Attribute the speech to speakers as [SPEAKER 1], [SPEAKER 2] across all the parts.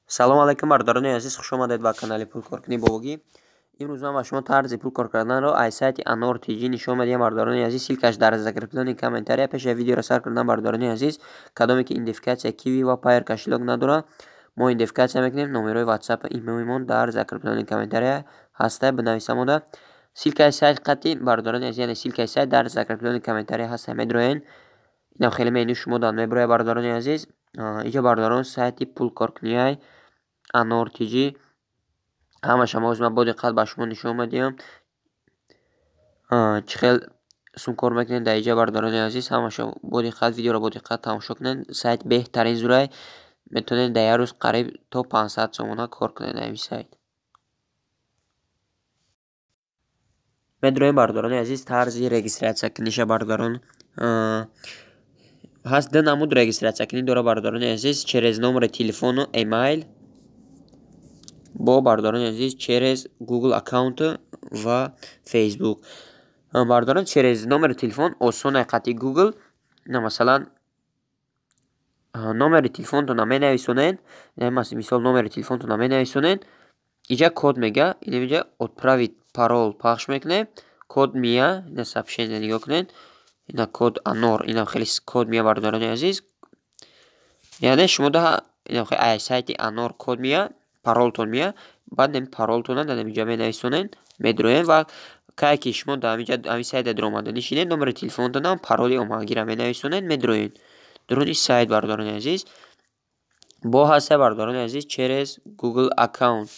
[SPEAKER 1] салом алайкум бардорони азиз, хуш омадед ба канали пулкоркунӣ бовогӣ. имрӯз ман ба шумо тарзи пулкор карданро аз сайти Anor TG нишон медиҳам. Бардорони азиз, силкаш дар закреплении комментария. Пеши видеоро сар кардан бардорони азиз, кадоме ки идентификатсия киви ва пайр кашилок надорад, мо идентификатсия мекунем. номерои WhatsApp имоимон дар закреплении комментария ҳаста, бинависам ода. Силкаи сайт қатъи бардорони азиз, яъне силкаи сайт дар закреплении комментария ҳаста. медроен инам хеле меню шумодан меброя бардорони азиз. Иҷо бардорон сайти пулкоркунии Anor TG ҳамаша мозима бо диққат ба шумо нишон медиҳам чӣ хел сумкор мекунед дар иҷа бардорони азиз. ҳамаша бо диққат видеоро бо диққат тамошо кунед. сайт беҳтарин зурай метавонед дар як рӯз қариб то 500 сомона кор кунед дар ин сайт. медроем бардорони азиз, тарзи регистратсия куниша бардорон ҳаст. ду намуд регистратсия кунӣ дора бардорони азиз, через номери телефону эмайл бо бардорони азиз через Google аккаунт ва Facebook. бардорон через номери телефон осона қатъи Google масалан номери телефонтона менависонед, мисол номери телефонтона менависонед, иҷа код мега, инҷа отправить парол пахш мекунед, код мия, ина сообщение нигоҳ кунед, ина код Anor, ина хеле код мия бардорони азиз, яъне шумо да ай сайти Anor код мия, паролтон мия, баъд ин паролтона дар инҷа менависонед, медроен ва кае ки шумо дар ҳамин сайт омада нишинед, номери телефонтона пароли омагира менависонед, медроен дуруни сайт бардорони азиз. бо ҳаста бардорони азиз через Google аккаунт,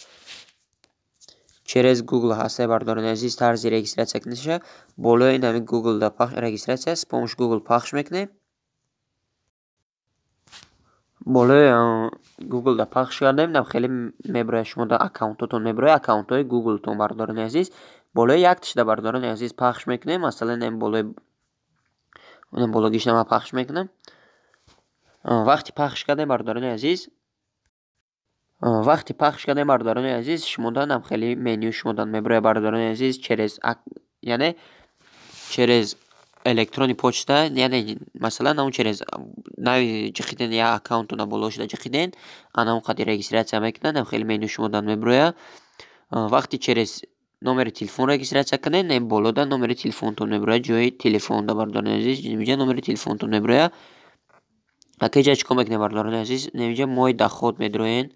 [SPEAKER 1] через Google ҳаста бардорони азиз, тарзи регистратсия куниша болои ин ҳамин Google да регистратсия с помощи Google пахш мекунед. болои Google да пахш кардем, нам хеле меброя шумо да аккаунтотон меброя, аккаунтҳои Google-тон бардорони азиз. болои як тишта бардорони азиз пахш мекунем, масалан ин бологишна ман пахш мекунам. вақти пахш кардем бардорони азиз, шумодан ам хеле меню шумодан меброя бардорони азиз, через яъне через электрони почта, яъне масалан ам через нави ҷихиден я аккаунтона болошда ҷихиден анам қадри регистратсия мекунад, ам хеле меню шумодан меброя. вақти через номери телефон регистратсия кунед, ин болода номери телефонтон меброя, ҷои телефонда бардорони азиз, инҷа номери телефонтон меброя. акиҷа чикор мекунем бардорони азиз, инҷа мои доход медроен,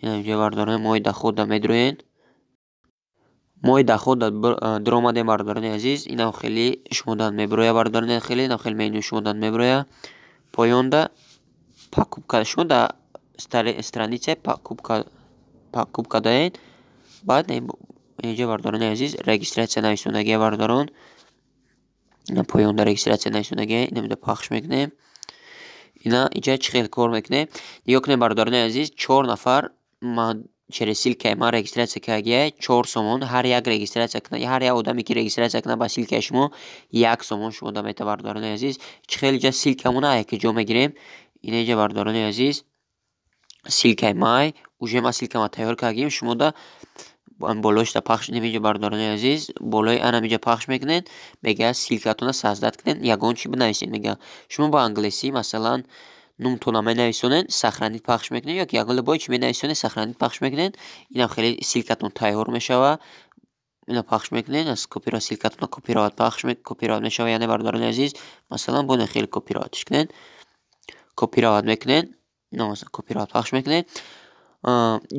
[SPEAKER 1] инҷа бардорони мои дохода медроен, мои дохода даромадем бардорони азиз, инам хеле шумодан меброя бардорони хеле, инам хеле меню шумодан меброя. поёнда покупка, шумо да страница покупка даен, баъд инҷа бардорони азиз регистратсия нависонагия бардорон, ина поёнда регистратсия нависонагия, инамда пахш мекунем. ина иҷа чӣ хел кор мекунем, нигоҳ кунем бардорони азиз, 4 нафар через силкаи ман регистратсия кардагия 4 сомон, ҳар як регистратсия кунад, ҳар як одаме ки регистратсия кунад ба силкаи шумо 1 сомон шумо да мета бардорони азиз. чӣ хел иҷа силкамона яке ҷо мегирем, ина иҷа бардорони азиз силкаи май, уже ман силкама тайёр кардагим, шумо да болошда пахш инҷа бардорони азиз, болои анам иҷа пахш мекунед, мега силкатона создат кунед, ягон чӣ бинависед, мега шумо ба англисӣ масалан номтона менависонед, сохранить пахш мекунед, ёки ягон любой чӣ менависонед, сохранить пахш мекунед, инам хеле силкатон тайёр мешава, ина пахш мекунед, аз копирот силкатона копирот пахш копирот мешава, яъне бардорони азиз, масалан бо ин хеле копиротиш кунед, копирот мекунед, ина масалан копирот пахш мекунед.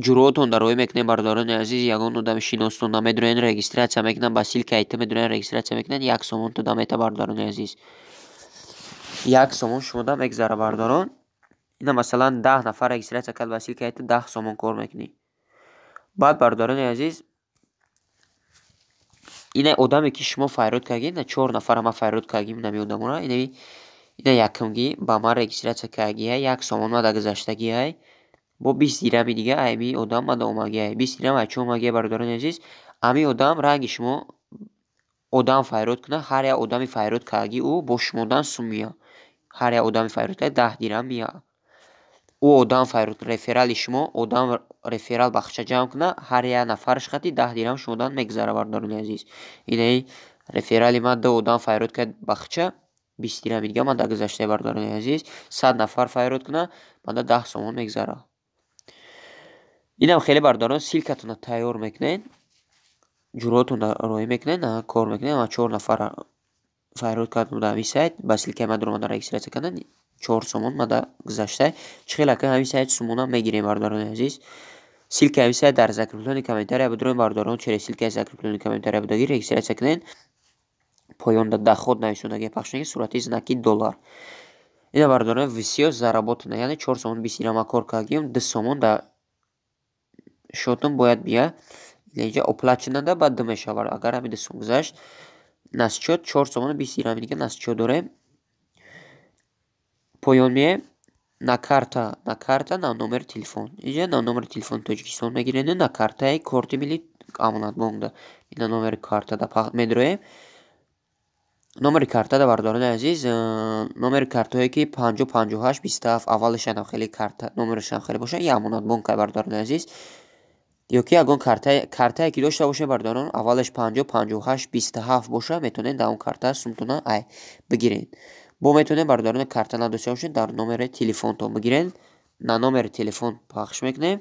[SPEAKER 1] ҷуръотон дароӣ мекунед бардорони азиз, ягон одами шиностон намедроен, регистратсия мекунад, ба силкаи ту медроен, регистратсия мекунад, 1 сомон ту да мета бардорони азиз, 1 сомон шумо да мегзара бардорон. ина масалан 10 нафар регистратсия кард ба силкаи ту, 10 сомон кор мекунӣ. баъд бардорони азиз, ина одаме ки шумо файрод кардагид, ина 4 нафара ман файрод кардагим инами одамора, ина якумги ба ман регистратсия кардагия, 1 сомон мада гузаштагия, бо 20 дирами дига ами одам мада омагия, 20 дирам ачо омагия бардорони азиз. ами одам ранги шумо одам файрод кунад, ҳар як одами файрод кардаги ӯ бо шумодан сум мия, ҳар як одами файрод карда 10 дирам мия. ӯ одам файрод реферали шумо, одам реферал бахча ҷамъ кунад, ҳар як нафараш хати 10 дирам шумодан мегзара бардорони азиз. ина реферали ман 2 одам файрод кард бахча 20 дирами дига ман да гузашта бардорони азиз. 100 нафар файрод кунад, ман да 10 сомон мегзара. اینم خیلی بردارن سیلکتون تیار میکنین جوراتون روی میکنین کار میکنین و 4 نفر فایرود کردم در همین سایت با سیلکه من درمان در رجیستریت کردن 4 سومون من گذاشته چخیل که همین سایت سومون هم میگیریم بردارن عزیز سیلکه همین سایت در ذکر پلان کامنتاری بدرون بردارن چرا سیلکه ذکر پلان کامنتاری بدگی رجیستریت کنین پایان да خود нависондагӣ пахш мекунед сурати знаки $. ина бардорем висёр заработана яъне 4 сомон 20 дирҳам кор кардем 2 сомон да шотум бояд бия инҷа оплаченада баъд 2 мешавад агар ҳами 2 сом гузашт насчёт 4 сомон 20 дирҳам дига насчёт дорем поён меем на карта на номер телефон инҷа на номер телефон Тоҷикистон мегирем на картаи корти милли амонатбонкда ина номери картада медроем номери картада бардорон азиз номери картае ки 505827 аввалешам хеле карта номерашам хеле боша я амонатбонка бардорон азиз ё ки ягон картае ки дошта боша бардорон аввалеш 505827 боша метавонед дар он карта сумтона ай бигирен бо метавонед бардорон карта надошта бошед дар номери телефонтон бигирен на номери телефон пахш мекунем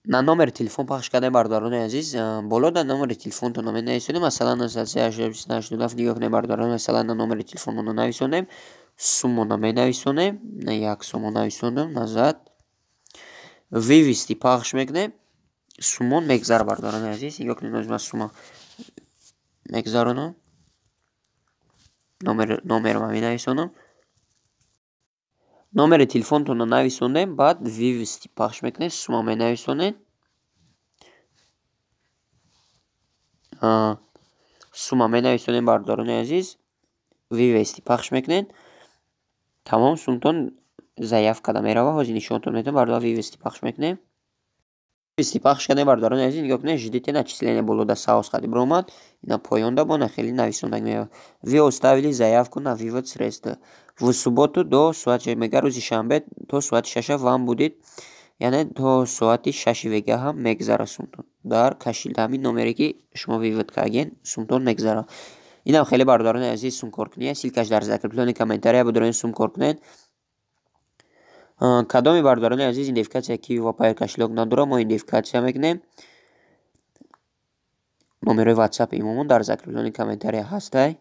[SPEAKER 1] на номери телефон пахш кардаем бардорони азиз боло дар номери телефонтон менависонем масалан 038 нигоҳ кунем бардорон масалан на номери телефонмона нависонем суммона менависонем на 1 сомон нависонем назад вивисти пахш мекунем суммон мегзара бардорони азиз нигоҳ кунем озма сумма мегзаронам номерама менависонам номери телефонтонро нависондем баъд вивисти пахш мекунем сумма менависонед сумма менависонем бардорони азиз вивисти пахш мекунед тамом сумтон заявкада мерава ҳозир нишонтон метавонед бардор вивисти пахш мекунем вивисти пахш кардем бардорони азиз нигоҳ кунед ждите начисление болода саус хади биромад ина поёнда бо нахели нависондаг мева вы оставили заявку на вывод средств в субботу до соати мега рӯзи шанбе то соати 6 вам будет яъне то соати 6 вега ҳам мегзара сумтон дар кашидаами номере ки шумо вивод карген сумтон мегзара инам хеле бардорони азиз сум кор кунед силкаш дар закреплении комментария будорен сум кор кунед кадоми бардорони азиз идентификация ки вапай кашлок надора мо идентификация мекунем номерои whatsapp имомон дар закреплении комментария ҳастай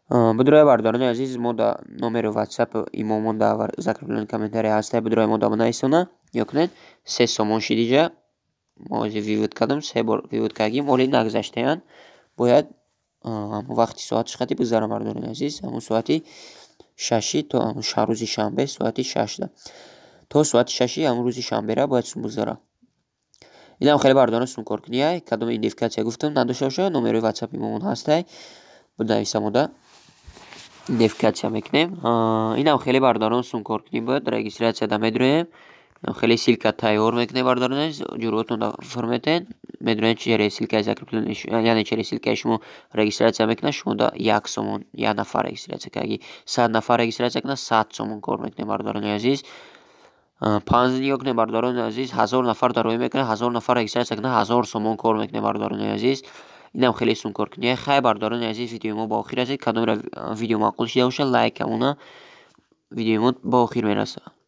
[SPEAKER 1] будроя бардорони азиз мо да номери whatsapp имомон дар закреплении комментария ҳастай будроя мо да нависона ё кунед 3 сомон шидиҷа мо ҳозир вивод кардам 3 бор вивод кардем оли нагзаштаян бояд вақти соати шхати бигзарам бардорони азиз ҳамун соати 6 то рӯзи шанбе соати 6 то соати 6 ҳамун рӯзи шанбера бояд сум бигзара инам хеле бардорон сум кор кунияй кадом идентификация гуфтам надошта боша номерои whatsapp имомон ҳастай нависамода идентификация мекунем инам хеле бардорон сум кор кунем бояд регистратсияда медроем хеле силка тайёр мекунем бардорон ҷуръатон форметен медроем через силкаи закреплении яъне через силкаи шумо регистратсия мекунад шумо да 1 сомон 1 нафар регистратсия карги 100 нафар регистратсия кунад 100 сомон кор мекунем бардорони азиз 5 нигоҳ кунем бардорони азиз 1000 нафар дар роҳ мекунад 1000 нафар регистратсия кунад 1000 сомон кор мекунем бардорони азиз инам хеле сум кор кунед хай бардорони азиз видеои мо ба охир расид кадомра видео маъқул шида боша лайк камона видеои мо ба охир мерасад